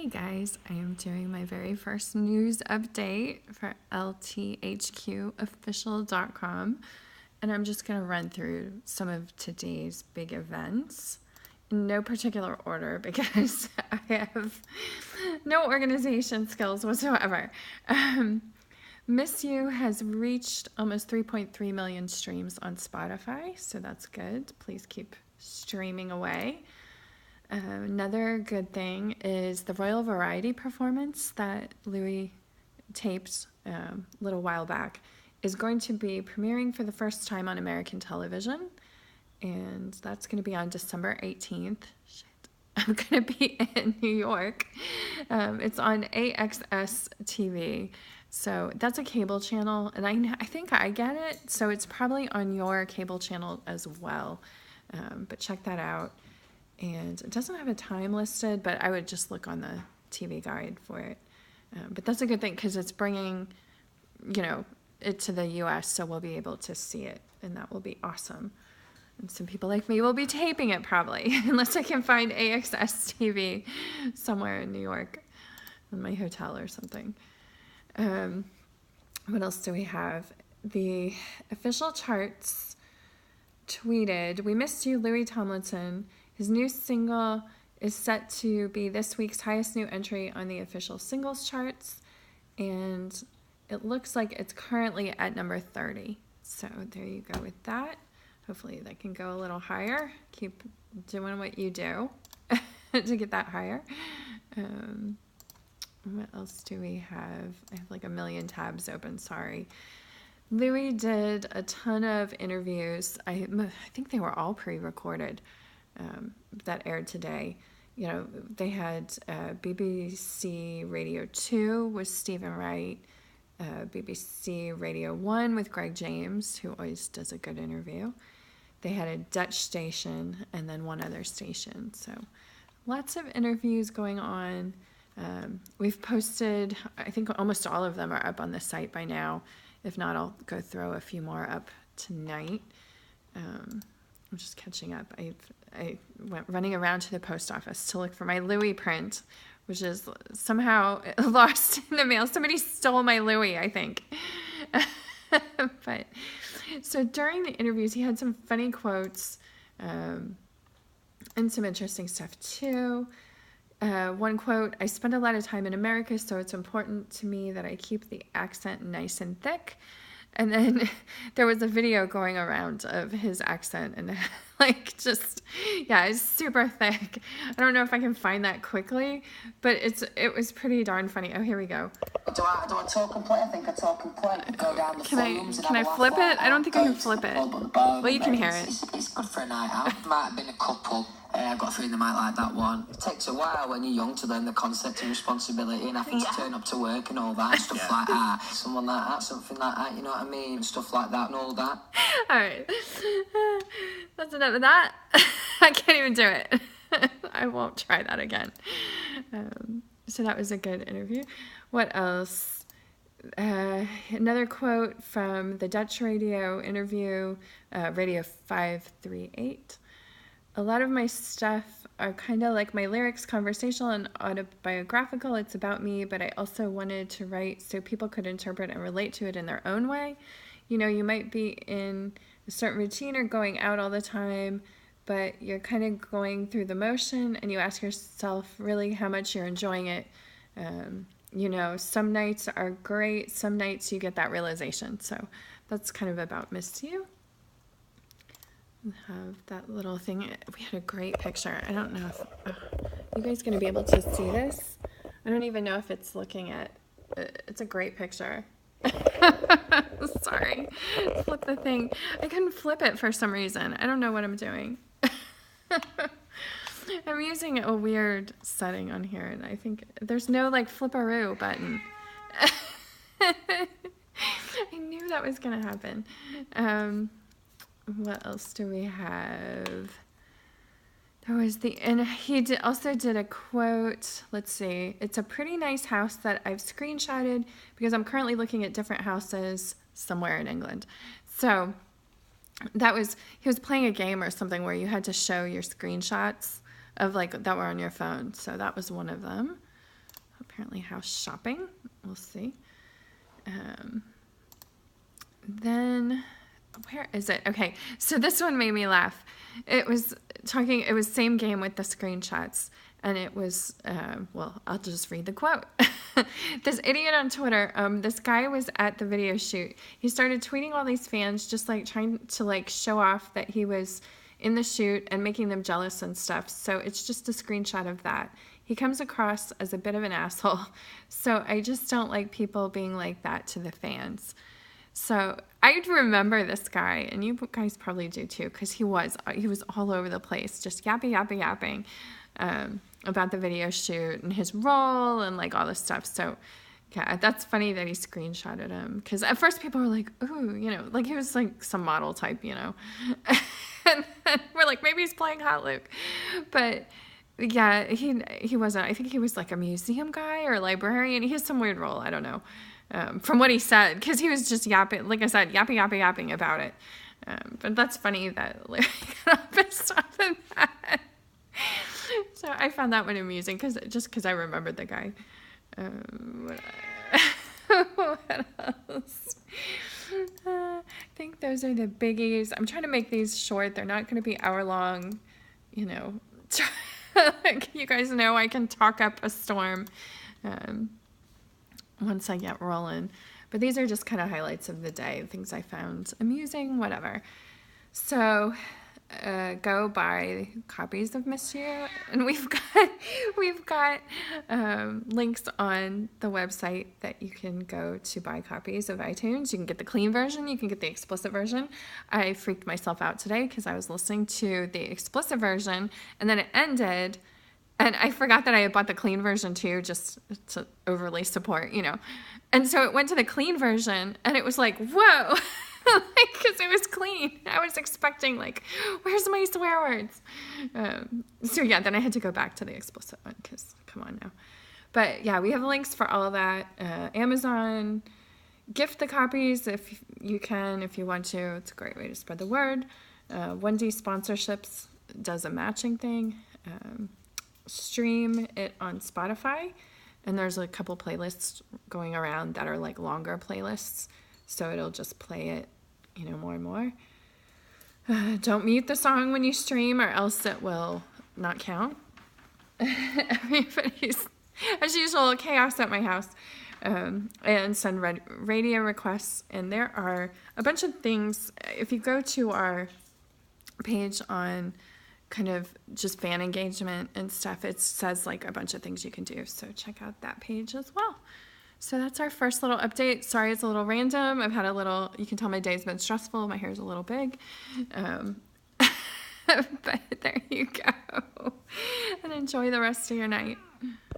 Hey guys, I am doing my very first news update for lthqofficial.com, and I'm just going to run through some of today's big events in no particular order because I have no organization skills whatsoever. Miss You has reached almost 3.3 million streams on Spotify, so that's good. Please keep streaming away. Another good thing is the Royal Variety performance that Louis taped a little while back is going to be premiering for the first time on American television, and that's going to be on December 18th. Shit. I'm going to be in New York. It's on AXS TV. So that's a cable channel, and I think I get it, so it's probably on your cable channel as well. But check that out. And it doesn't have a time listed, but I would just look on the TV guide for it. But that's a good thing because it's bringing, it to the U.S., so we'll be able to see it, and that will be awesome. And some people like me will be taping it probably, unless I can find AXS TV somewhere in New York in my hotel or something. What else do we have? The official charts tweeted, "We missed you, Louis Tomlinson. His new single is set to be this week's highest new entry on the official singles charts, and it looks like it's currently at number 30. So there you go with that. Hopefully that can go a little higher. Keep doing what you do to get that higher. What else do we have? I have like a million tabs open, sorry. Louis did a ton of interviews. I think they were all pre-recorded. That aired today. They had BBC Radio 2 with Stephen Wright, BBC Radio 1 with Greg James, who always does a good interview. They had a Dutch station and then one other station. So lots of interviews going on. We've posted, I think almost all of them are up on the site by now. If not, I'll go throw a few more up tonight. I'm just catching up. I went running around to the post office to look for my Louis print, which is somehow lost in the mail. Somebody stole my Louis, I think. But so during the interviews, he had some funny quotes and some interesting stuff too. One quote, "I spend a lot of time in America, so it's important to me that I keep the accent nice and thick." And then there was a video going around of his accent and it's super thick. I don't know if I can find that quickly, but it was pretty darn funny. Oh, here we go. Do I talk and play? I think I talk and play. Go down the Can I flip it? I don't think I can flip it. Well, you can hear it. It's good for a night out. Might have been a couple. I've got a feeling they might like that one. It takes a while when you're young to learn the concept of responsibility and having to turn up to work and all that, stuff like that. Someone like that, something like that, you know what I mean? Stuff like that and all that. All right. That's enough of that. I can't even do it. I won't try that again. So that was a good interview. What else? Another quote from the Dutch radio interview, Radio 538. "A lot of my stuff are kind of like my lyrics, conversational and autobiographical. It's about me, but I also wanted to write so people could interpret and relate to it in their own way. You might be in a certain routine or going out all the time, but you're kind of going through the motion and you ask yourself really how much you're enjoying it. Some nights are great, some nights you get that realization." So that's kind of about Miss You. We have that little thing. We had a great picture. I don't know if you guys going to be able to see this. I don't even know if it's looking at. It's a great picture. Sorry. Flip the thing. I couldn't flip it for some reason. I don't know what I'm doing. I'm using a weird setting on here, and I think there's no flipperoo button. I knew that was going to happen. What else do we have? He also did a quote. Let's see. "It's a pretty nice house that I've screenshotted because I'm currently looking at different houses somewhere in England." So he was playing a game or something where you had to show your screenshots of that were on your phone. So that was one of them. apparently house shopping. We'll see. Then, where is it? Okay, so this one made me laugh. It was same game with the screenshots. And it was, well, I'll just read the quote. This idiot on Twitter, this guy was at the video shoot. He started tweeting all these fans, just like trying to like show off that he was in the shoot and making them jealous and stuff. So it's just a screenshot of that. He comes across as a bit of an asshole. So I just don't like people being like that to the fans. So I remember this guy, and you guys probably do too, because he was all over the place, just yapping. About the video shoot and his role and like all this stuff. So yeah, that's funny that he screenshotted him, because at first people were like, ooh, you know, like he was like some model type, you know. And then we're like, maybe he's playing Hot Luke. But yeah, he wasn't. I think he was like a museum guy or librarian. He has some weird role, I don't know, from what he said, because he was just yapping, like I said, yapping about it. But that's funny that Larry got all pissed off at that. So I found that one amusing because I remembered the guy. What else? I think those are the biggies. I'm trying to make these short. They're not going to be hour long. You know, like you guys know, I can talk up a storm once I get rolling. But these are just kind of highlights of the day, things I found amusing, whatever. So go buy copies of Miss You, and we've got links on the website that you can go to buy copies of iTunes. You can get the clean version, you can get the explicit version. I freaked myself out today because I was listening to the explicit version, and then it ended, and I forgot that I had bought the clean version too, just to overly support, you know. And so it went to the clean version, and it was like, whoa. Because it was clean. I was expecting, like, where's my swear words? So yeah, then I had to go back to the explicit one, because come on now. But yeah, we have links for all of that. Amazon, gift the copies if you can, if you want to. It's a great way to spread the word. 1D Sponsorships does a matching thing. Stream it on Spotify, and there's a couple playlists going around that are like longer playlists. So it'll just play it, you know, more and more. Don't mute the song when you stream, or else it will not count. Everybody's, as usual, chaos at my house. And send radio requests. And there are a bunch of things. If you go to our page on kind of just fan engagement and stuff, it says like a bunch of things you can do. So check out that page as well. So that's our first little update. Sorry, it's a little random. I've had you can tell my day's been stressful. My hair's a little big. But there you go. And enjoy the rest of your night.